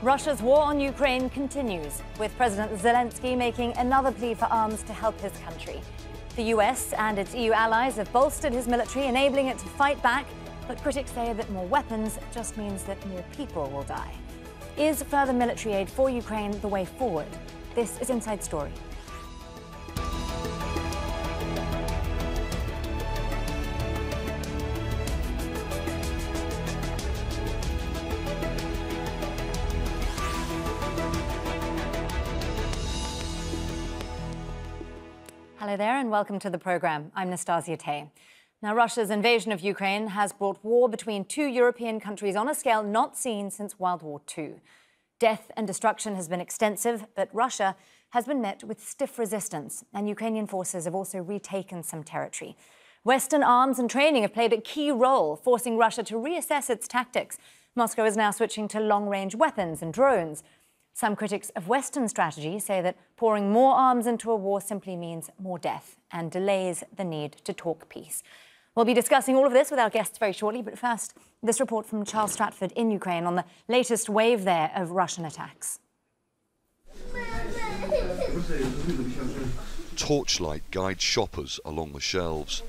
Russia's war on Ukraine continues, with President Zelensky making another plea for arms to help his country. The US and its EU allies have bolstered his military, enabling it to fight back, but critics say that more weapons just means that more people will die. Is further military aid for Ukraine the way forward? This is Inside Story. Hello there and welcome to the programme. I'm Nastasia Tay. Now, Russia's invasion of Ukraine has brought war between two European countries on a scale not seen since World War II. Death and destruction has been extensive, but Russia has been met with stiff resistance, and Ukrainian forces have also retaken some territory. Western arms and training have played a key role, forcing Russia to reassess its tactics. Moscow is now switching to long-range weapons and drones. Some critics of Western strategy say that pouring more arms into a war simply means more death and delays the need to talk peace. We'll be discussing all of this with our guests very shortly, but first, this report from Charles Stratford in Ukraine on the latest wave there of Russian attacks. Torchlight guides shoppers along the shelves.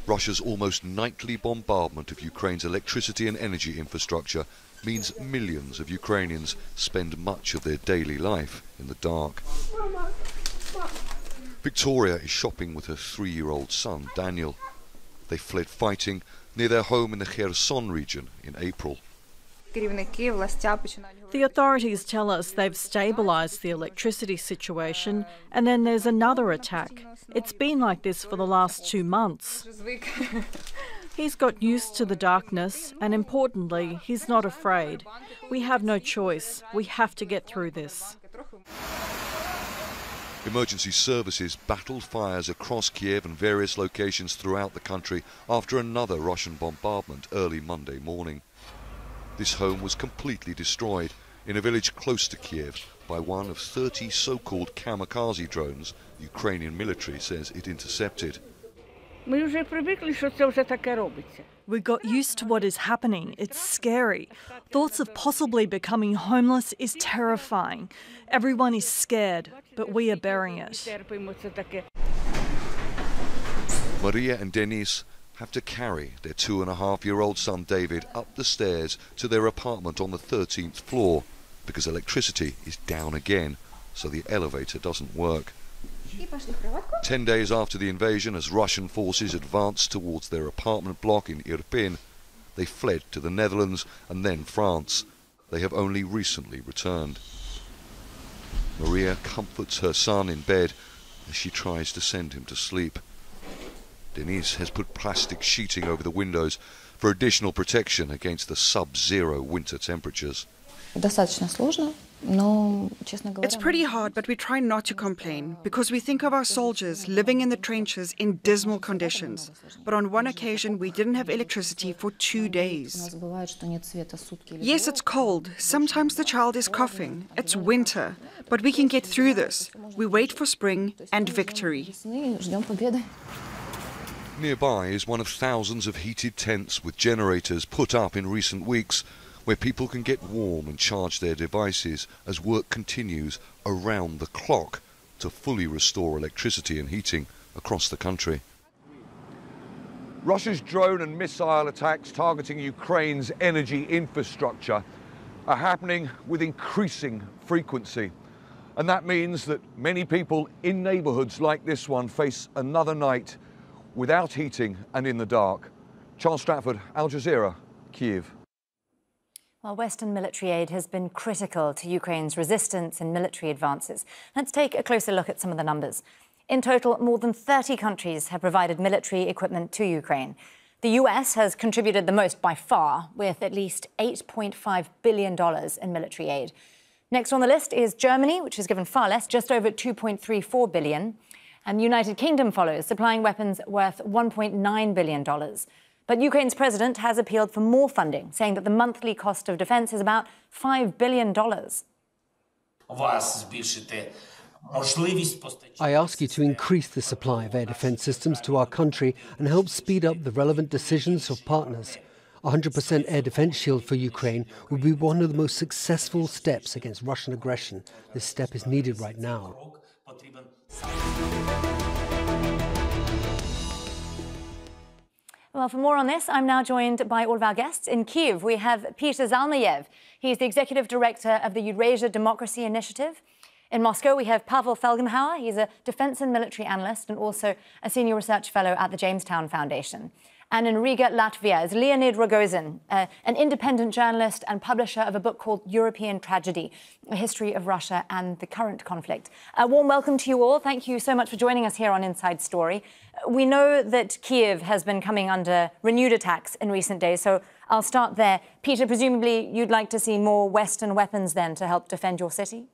Russia's almost nightly bombardment of Ukraine's electricity and energy infrastructure means millions of Ukrainians spend much of their daily life in the dark. Victoria is shopping with her 3-year-old son, Daniel. They fled fighting near their home in the Kherson region in April. The authorities tell us they've stabilised the electricity situation, and then there's another attack. It's been like this for the last 2 months. He's got used to the darkness, and importantly, he's not afraid. We have no choice. We have to get through this. Emergency services battled fires across Kiev and various locations throughout the country after another Russian bombardment early Monday morning. This home was completely destroyed in a village close to Kiev by one of 30 so-called kamikaze drones the Ukrainian military says it intercepted. We got used to what is happening. It's scary. Thoughts of possibly becoming homeless is terrifying. Everyone is scared, but we are bearing it. Maria and Denis have to carry their 2.5-year-old son David up the stairs to their apartment on the 13th floor because electricity is down again, so the elevator doesn't work. 10 days after the invasion, as Russian forces advanced towards their apartment block in Irpin, they fled to the Netherlands and then France. They have only recently returned. Maria comforts her son in bed as she tries to send him to sleep. Denise has put plastic sheeting over the windows for additional protection against the sub-zero winter temperatures. It's pretty hard, but we try not to complain because we think of our soldiers living in the trenches in dismal conditions. But on one occasion, we didn't have electricity for 2 days. Yes, it's cold. Sometimes the child is coughing. It's winter, but we can get through this. We wait for spring and victory. Nearby is one of thousands of heated tents with generators put up in recent weeks where people can get warm and charge their devices as work continues around the clock to fully restore electricity and heating across the country. Russia's drone and missile attacks targeting Ukraine's energy infrastructure are happening with increasing frequency. And that means that many people in neighbourhoods like this one face another night without heating and in the dark. Charles Stratford, Al Jazeera, Kiev. Well, Western military aid has been critical to Ukraine's resistance and military advances. Let's take a closer look at some of the numbers. In total, more than 30 countries have provided military equipment to Ukraine. The US has contributed the most by far, with at least $8.5 billion in military aid. Next on the list is Germany, which has given far less, just over $2.34 billion. And the United Kingdom follows, supplying weapons worth $1.9 billion. But Ukraine's president has appealed for more funding, saying that the monthly cost of defence is about $5 billion. I ask you to increase the supply of air defence systems to our country and help speed up the relevant decisions of partners. 100% air defense shield for Ukraine would be one of the most successful steps against Russian aggression. This step is needed right now. Well, for more on this, I'm now joined by all of our guests. In Kyiv, we have Peter Zalmayev. He's the Executive Director of the Eurasia Democracy Initiative. In Moscow, we have Pavel Felgenhauer. He's a defense and military analyst and also a senior research fellow at the Jamestown Foundation. And in Riga, Latvia, is Leonid Rogozin, an independent journalist and publisher of a book called European Tragedy, a history of Russia and the current conflict. A warm welcome to you all. Thank you so much for joining us here on Inside Story. We know that Kyiv has been coming under renewed attacks in recent days, so I'll start there. Peter, presumably you'd like to see more Western weapons then to help defend your city?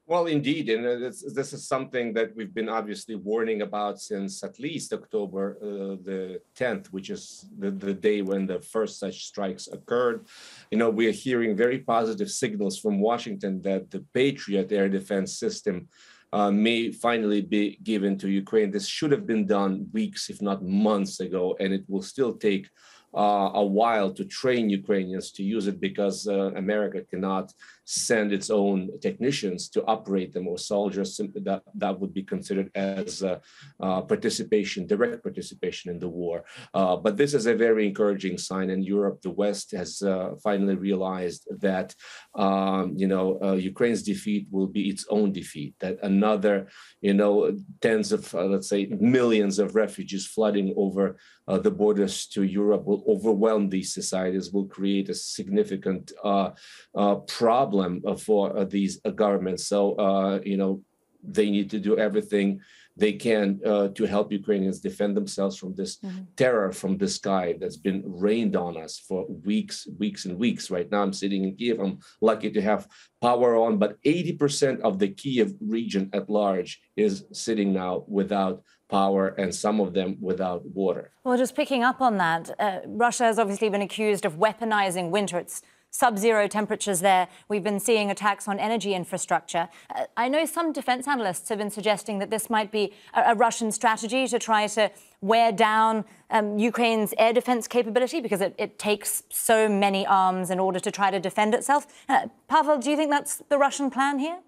Well, indeed, and this is something that we've been obviously warning about since at least October the 10th, which is the day when the first such strikes occurred. You know, we are hearing very positive signals from Washington that the Patriot air defense system may finally be given to Ukraine. This should have been done weeks, if not months ago, and it will still take a while to train Ukrainians to use it because America cannot send its own technicians to operate them or soldiers. Simply that would be considered as participation, direct participation in the war. But this is a very encouraging sign. In Europe, the West has finally realized that Ukraine's defeat will be its own defeat. That another, tens of, let's say, millions of refugees flooding over the borders to Europe will overwhelm these societies, will create a significant problem for these governments. So, they need to do everything they can to help Ukrainians defend themselves from this terror from the sky that's been rained on us for weeks and weeks. Right now, I'm sitting in Kyiv. I'm lucky to have power on, but 80% of the Kyiv region at large is sitting now without power, and some of them without water. Well, just picking up on that, Russia has obviously been accused of weaponizing winter. It's sub-zero temperatures there. We've been seeing attacks on energy infrastructure. I know some defense analysts have been suggesting that this might be a Russian strategy to try to wear down Ukraine's air defense capability because it takes so many arms in order to try to defend itself. Pavel, do you think that's the Russian plan here?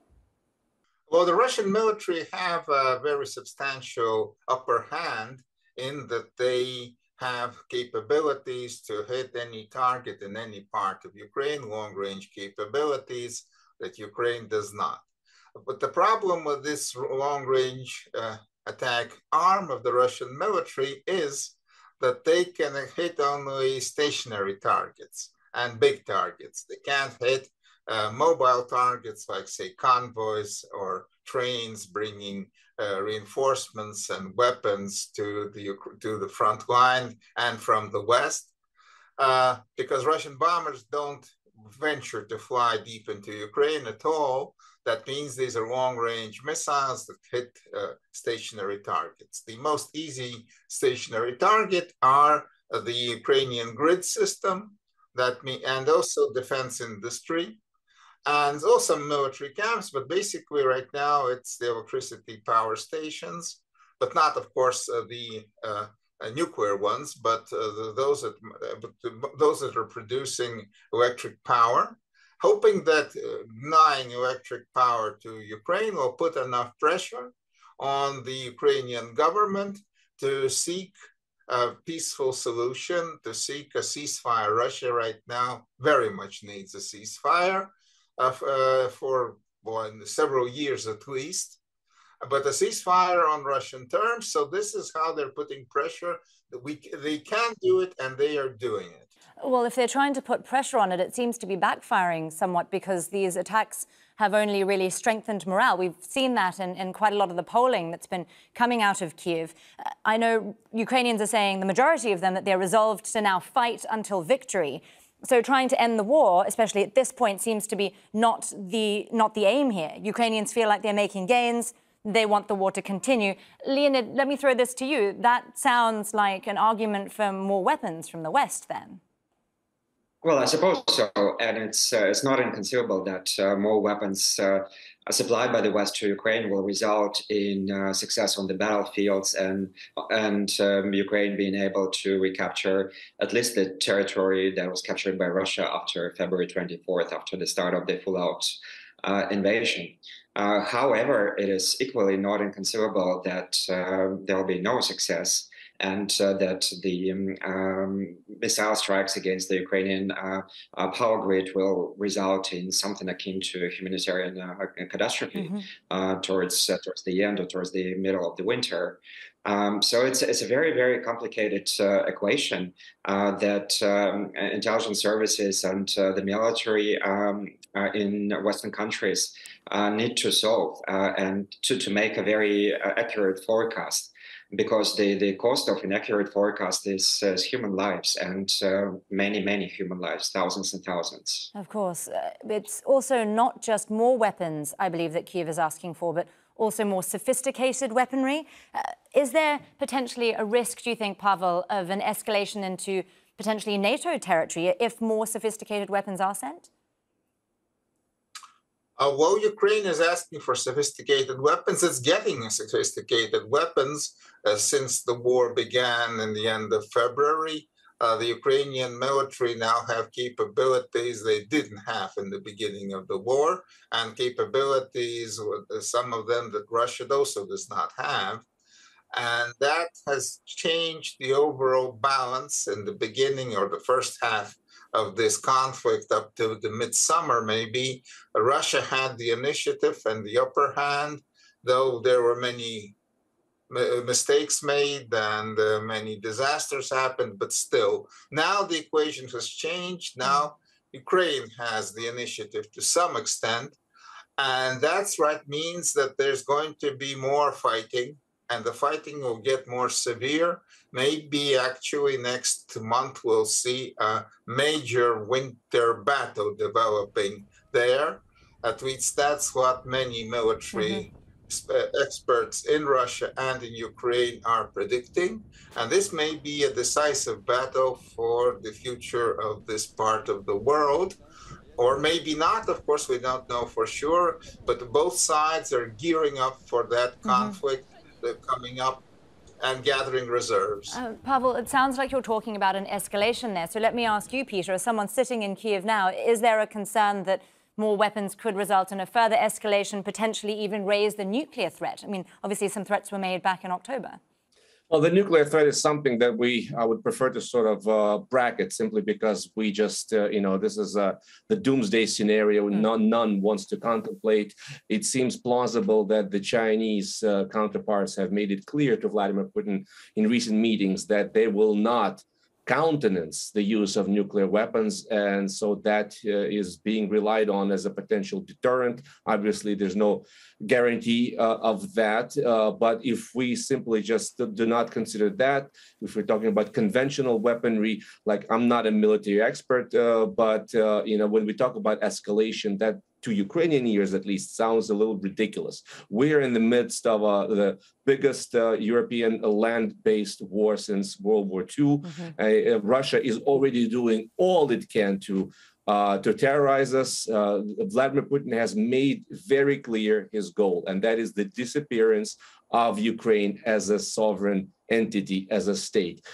Well, the Russian military have a very substantial upper hand in that they have capabilities to hit any target in any part of Ukraine, long-range capabilities that Ukraine does not. But the problem with this long-range attack arm of the Russian military is that they can hit only stationary targets and big targets. They can't hit mobile targets like, say, convoys or trains bringing reinforcements and weapons to the front line and from the west, because Russian bombers don't venture to fly deep into Ukraine at all. That means these are long-range missiles that hit stationary targets. The most easy stationary target are the Ukrainian grid system, and also defense industry, and also military camps, but basically right now it's the electricity power stations, but not, of course, the nuclear ones, but those that are producing electric power, hoping that denying electric power to Ukraine will put enough pressure on the Ukrainian government to seek a peaceful solution, to seek a ceasefire. Russia right now very much needs a ceasefire. For several years at least, but a ceasefire on Russian terms. So this is how they're putting pressure. They can do it, and they are doing it. Well, if they're trying to put pressure on it, it seems to be backfiring somewhat because these attacks have only really strengthened morale. We've seen that in quite a lot of the polling that's been coming out of Kyiv. I know Ukrainians are saying, the majority of them, that they're resolved to now fight until victory. So trying to end the war, especially at this point, seems to be not the aim here. Ukrainians feel like they're making gains. They want the war to continue. Leonid, let me throw this to you. That sounds like an argument for more weapons from the West then. Well, I suppose so, and it's not inconceivable that more weapons supplied by the West to Ukraine will result in success on the battlefields and Ukraine being able to recapture at least the territory that was captured by Russia after February 24th, after the start of the full-out invasion. However, it is equally not inconceivable that there will be no success and that the missile strikes against the Ukrainian power grid will result in something akin to a humanitarian catastrophe towards the end or towards the middle of the winter. So it's a very, very complicated equation that intelligence services and the military in Western countries need to solve and to make a very accurate forecast. Because the cost of inaccurate forecast is human lives and many, many human lives, thousands and thousands. Of course. It's also not just more weapons, I believe, that Kyiv is asking for, but also more sophisticated weaponry. Is there potentially a risk, do you think, Pavel, of an escalation into potentially NATO territory if more sophisticated weapons are sent? While Ukraine is asking for sophisticated weapons, it's getting sophisticated weapons since the war began in the end of February. The Ukrainian military now have capabilities they didn't have in the beginning of the war, and capabilities, some of them that Russia also does not have. And that has changed the overall balance in the beginning or the first half of this conflict up to the midsummer, maybe. Russia had the initiative and the upper hand, though there were many mistakes made and many disasters happened, but still. Now the equation has changed. Now Ukraine has the initiative to some extent, and that's what means that there's going to be more fighting, and the fighting will get more severe. Maybe actually next month we'll see a major winter battle developing there. At least that's what many military experts in Russia and in Ukraine are predicting. And this may be a decisive battle for the future of this part of the world. Or maybe not, of course, we don't know for sure, but both sides are gearing up for that conflict coming up and gathering reserves. Pavel, it sounds like you're talking about an escalation there. So let me ask you, Peter, as someone sitting in Kyiv now, is there a concern that more weapons could result in a further escalation, potentially even raise the nuclear threat? I mean, obviously some threats were made back in October. Well, the nuclear threat is something that I would prefer to sort of bracket simply because we just, this is the doomsday scenario none wants to contemplate. It seems plausible that the Chinese counterparts have made it clear to Vladimir Putin in recent meetings that they will not countenance the use of nuclear weapons, and so that is being relied on as a potential deterrent. Obviously, there's no guarantee of that, but if we simply just do not consider that, if we're talking about conventional weaponry, like I'm not a military expert, but when we talk about escalation, that to Ukrainian ears at least sounds a little ridiculous. We're in the midst of the biggest European land-based war since World War II. Russia is already doing all it can to terrorize us. Vladimir Putin has made very clear his goal, and that is the disappearance of Ukraine as a sovereign entity, as a state.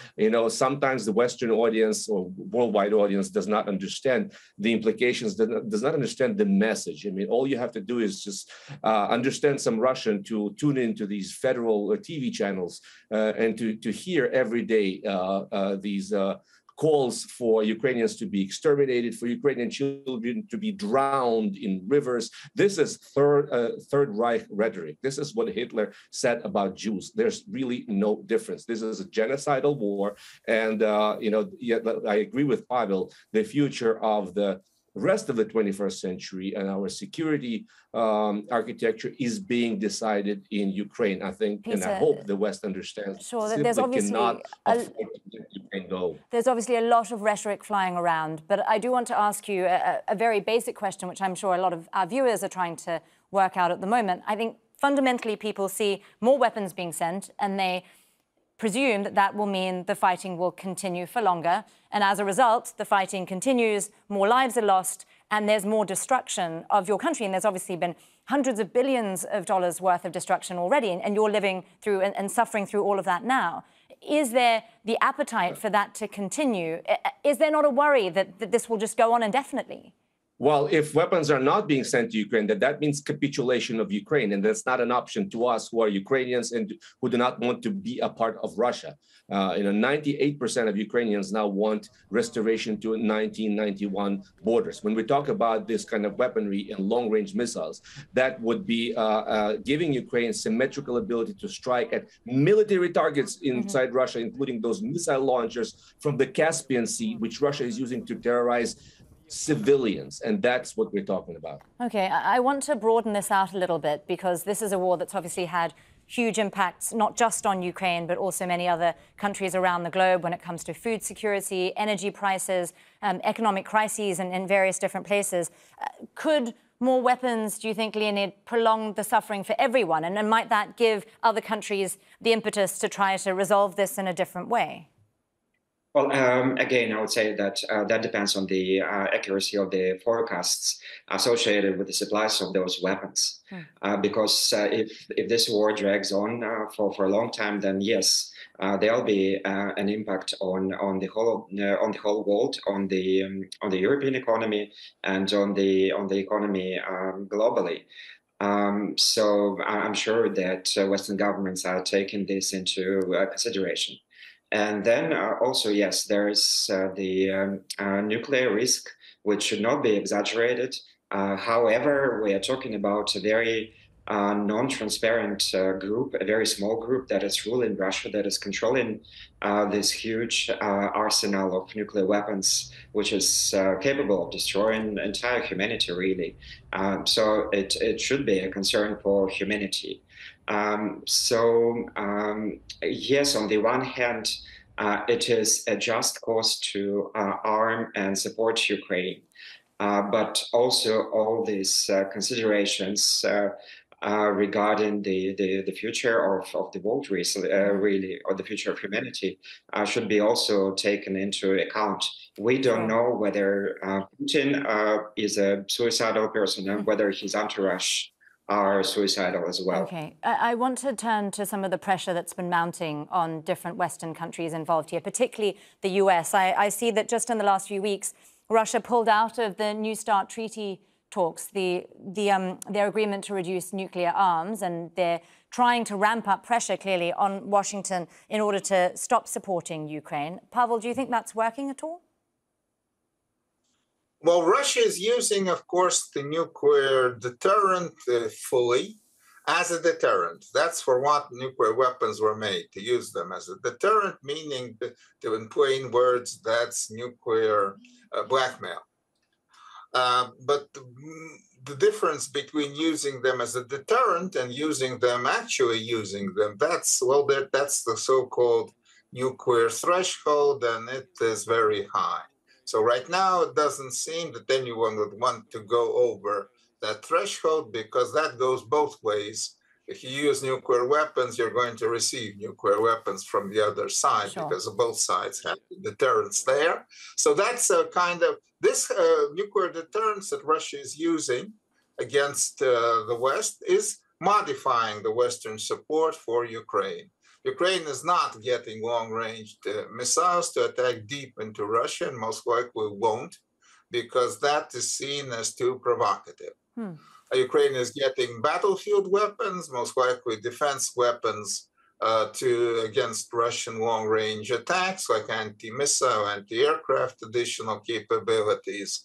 Sometimes the Western audience or worldwide audience does not understand the implications, does not understand the message. I mean, all you have to do is just understand some Russian to tune into these federal TV channels and to hear every day these calls for Ukrainians to be exterminated, for Ukrainian children to be drowned in rivers. This is Third Reich rhetoric. This is what Hitler said about Jews. There's really no difference. This is a genocidal war. And, I agree with Pavel, the future of the rest of the 21st century and our security architecture is being decided in Ukraine, I think, Peter, and I hope the West understands. Sure, there's obviously there's obviously a lot of rhetoric flying around, but I do want to ask you a very basic question, which I'm sure a lot of our viewers are trying to work out at the moment. I think fundamentally people see more weapons being sent, and they presume that that will mean the fighting will continue for longer. And as a result, the fighting continues, more lives are lost, and there's more destruction of your country. And there's obviously been hundreds of billions of dollars worth of destruction already, and you're living through and suffering through all of that now. Is there the appetite for that to continue? Is there not a worry that this will just go on indefinitely? Well, if weapons are not being sent to Ukraine, that means capitulation of Ukraine. And that's not an option to us who are Ukrainians and who do not want to be a part of Russia. 98% of Ukrainians now want restoration to 1991 borders. When we talk about this kind of weaponry and long-range missiles, that would be giving Ukraine symmetrical ability to strike at military targets inside Russia, including those missile launchers from the Caspian Sea, which Russia is using to terrorize civilians, and that's what we're talking about. Okay, I want to broaden this out a little bit, because this is a war that's obviously had huge impacts, not just on Ukraine, but also many other countries around the globe when it comes to food security, energy prices, economic crises in various different places. Could more weapons, do you think, Leonid, prolong the suffering for everyone? And might that give other countries the impetus to try to resolve this in a different way? Well, again, I would say that that depends on the accuracy of the forecasts associated with the supplies of those weapons. Because if this war drags on for a long time, then yes, there'll be an impact on the whole world, on the European economy, and on the economy globally. So I'm sure that Western governments are taking this into consideration. And then also, yes, there is the nuclear risk, which should not be exaggerated. However, we are talking about a very non-transparent group, a very small group that is ruling Russia, that is controlling this huge arsenal of nuclear weapons, which is capable of destroying entire humanity, really. So it should be a concern for humanity. Yes, on the one hand, it is a just cause to arm and support Ukraine, but also all these considerations regarding the future of the world, really, or the future of humanity, should be also taken into account. We don't know whether Putin is a suicidal person and whether his entourage are suicidal as well. Okay, I want to turn to some of the pressure that's been mounting on different Western countries involved here, particularly the US. I see that just in the last few weeks, Russia pulled out of the New START treaty talks, their agreement to reduce nuclear arms, and they're trying to ramp up pressure, clearly, on Washington in order to stop supporting Ukraine. Pavel, do you think that's working at all? Well, Russia is using, of course, the nuclear deterrent fully as a deterrent. That's for what nuclear weapons were made, to use them as a deterrent, meaning, in plain words, that's nuclear blackmail. But the difference between using them as a deterrent and actually using them, that's the so-called nuclear threshold, and it is very high. So right now, it doesn't seem that anyone would want to go over that threshold, because that goes both ways. If you use nuclear weapons, you're going to receive nuclear weapons from the other side, because both sides have deterrence there. So that's a kind of, this nuclear deterrence that Russia is using against the West is modifying the Western support for Ukraine. Ukraine is not getting long-range missiles to attack deep into Russia, and most likely won't, because that is seen as too provocative. Ukraine is getting battlefield weapons, most likely defense weapons against Russian long-range attacks, like anti-missile, anti-aircraft additional capabilities,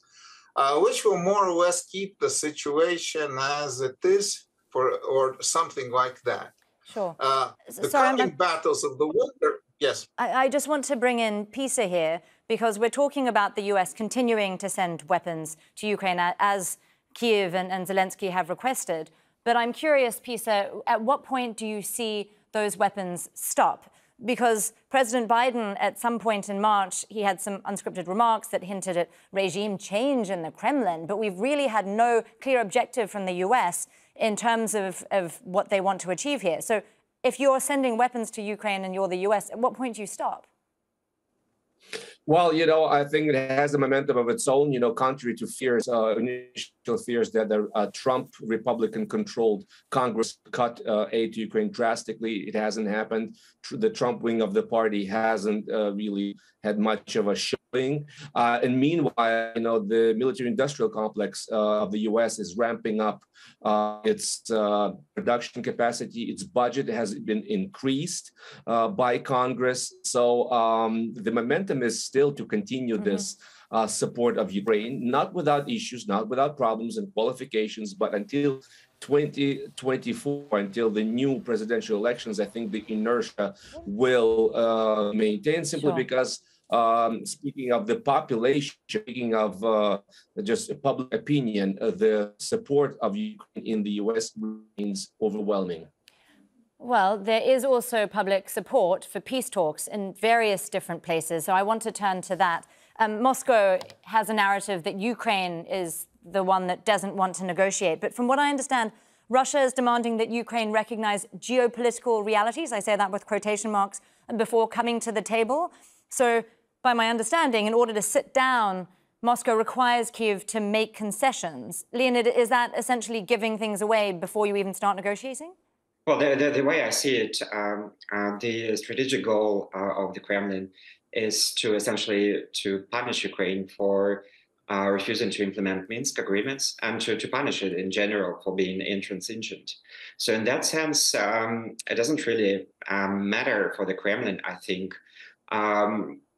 which will more or less keep the situation as it is, or something like that. Sure. The coming battles of the winter, yes. I just want to bring in Pisa here, because we're talking about the US continuing to send weapons to Ukraine as Kyiv and Zelensky have requested. But I'm curious, Pisa, at what point do you see those weapons stop? Because President Biden, at some point in March, he had some unscripted remarks that hinted at regime change in the Kremlin, but we've really had no clear objective from the US in terms of what they want to achieve here. So if you're sending weapons to Ukraine and you're the US, at what point do you stop? Well, I think it has a momentum of its own, contrary to fears, initial fears that the Trump Republican-controlled Congress cut aid to Ukraine drastically. It hasn't happened. The Trump wing of the party hasn't really had much of a showing. And meanwhile, the military-industrial complex of the U.S. is ramping up its production capacity. Its budget has been increased by Congress. So the momentum is still to continue this support of Ukraine, not without issues, not without problems and qualifications, but until 2024, until the new presidential elections, I think the inertia will maintain simply because speaking of the population, speaking of just public opinion, the support of Ukraine in the U.S. remains overwhelming. Well, there is also public support for peace talks in various different places. So I want to turn to that. Moscow has a narrative that Ukraine is the one that doesn't want to negotiate. But from what I understand, Russia is demanding that Ukraine recognize geopolitical realities. I say that with quotation marks, before coming to the table. So by my understanding, in order to sit down, Moscow requires Kyiv to make concessions. Leonid, is that essentially giving things away before you even start negotiating? Well, the way I see it, the strategic goal of the Kremlin is to essentially to punish Ukraine for refusing to implement Minsk agreements and to punish it in general for being intransigent. So in that sense, it doesn't really matter for the Kremlin, I think,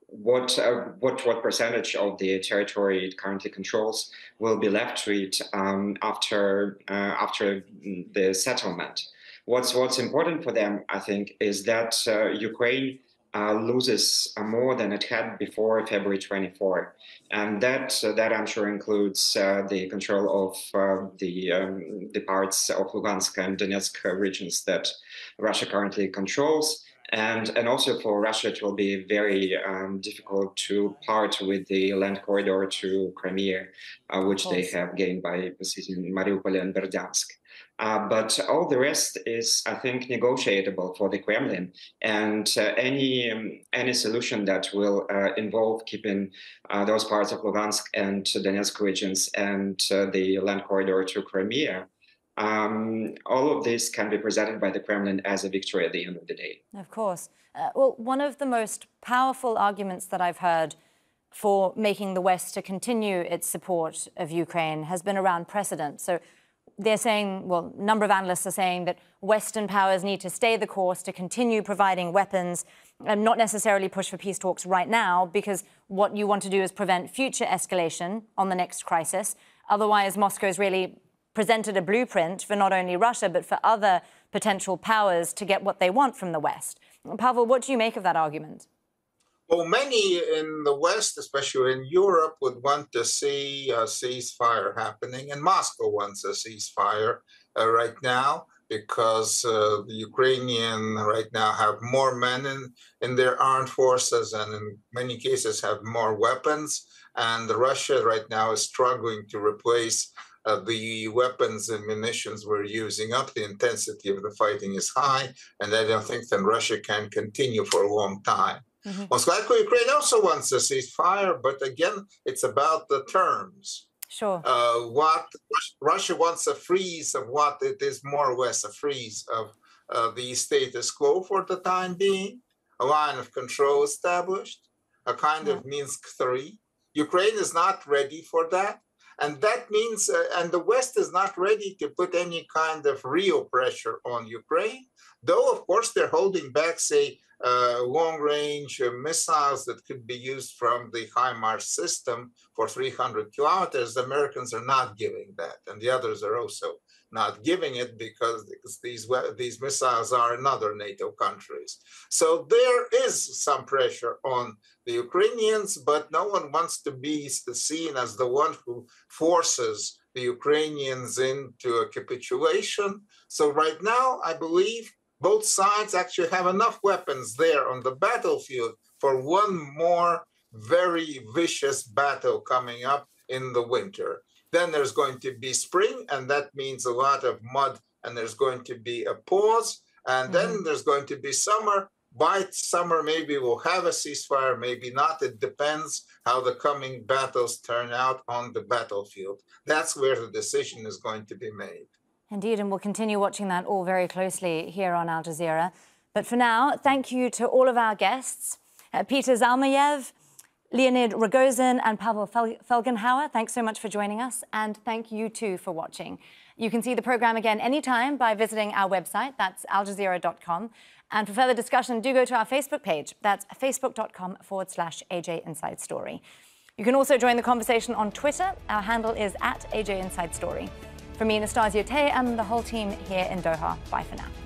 what percentage of the territory it currently controls will be left to it after the settlement. What's important for them, I think, is that Ukraine loses more than it had before February 24, and that I'm sure includes the control of the parts of Lugansk and Donetsk regions that Russia currently controls. And also for Russia, it will be very difficult to part with the land corridor to Crimea, which they have gained by seizing Mariupol and Berdyansk. But all the rest is, I think, negotiable for the Kremlin, and any solution that will involve keeping those parts of Lugansk and Donetsk regions and the land corridor to Crimea, all of this can be presented by the Kremlin as a victory at the end of the day. Of course. Well, one of the most powerful arguments that I've heard for making the West to continue its support of Ukraine has been around precedent. So they're saying, well, a number of analysts are saying that Western powers need to stay the course to continue providing weapons and not necessarily push for peace talks right now, because what you want to do is prevent future escalation on the next crisis. Otherwise, Moscow's really presented a blueprint for not only Russia, but for other potential powers to get what they want from the West. Pavel, what do you make of that argument? Well, many in the West, especially in Europe, would want to see a ceasefire happening, and Moscow wants a ceasefire right now because the Ukrainian right now have more men in their armed forces and in many cases have more weapons, and Russia right now is struggling to replace the weapons and munitions we're using up. The intensity of the fighting is high, and I don't think that Russia can continue for a long time. Most likely, Ukraine also wants a ceasefire, but again, it's about the terms. Sure. What Russia wants a freeze of what it is more or less a freeze of the status quo for the time being, a line of control established, a kind of Minsk III. Ukraine is not ready for that. And that means, and the West is not ready to put any kind of real pressure on Ukraine, though, of course, they're holding back, say, long-range missiles that could be used from the HIMARS system for 300 kilometers. The Americans are not giving that, and the others are also not giving it because these missiles are in other NATO countries. So there is some pressure on the Ukrainians, but no one wants to be seen as the one who forces the Ukrainians into a capitulation. So right now, I believe both sides actually have enough weapons there on the battlefield for one more very vicious battle coming up in the winter. Then there's going to be spring, and that means a lot of mud, and there's going to be a pause. And then there's going to be summer. By summer, maybe we'll have a ceasefire, maybe not. It depends how the coming battles turn out on the battlefield. That's where the decision is going to be made. Indeed, and we'll continue watching that all very closely here on Al Jazeera. But for now, thank you to all of our guests, Peter Zalmayev, Leonid Rogozin and Pavel Felgenhauer. Thanks so much for joining us, and thank you too for watching. You can see the program again anytime by visiting our website, that's aljazeera.com. And for further discussion, do go to our Facebook page. That's facebook.com/AJ Inside Story. You can also join the conversation on Twitter. Our handle is @AJ Inside Story. From me, Nastasia Tay, and the whole team here in Doha. Bye for now.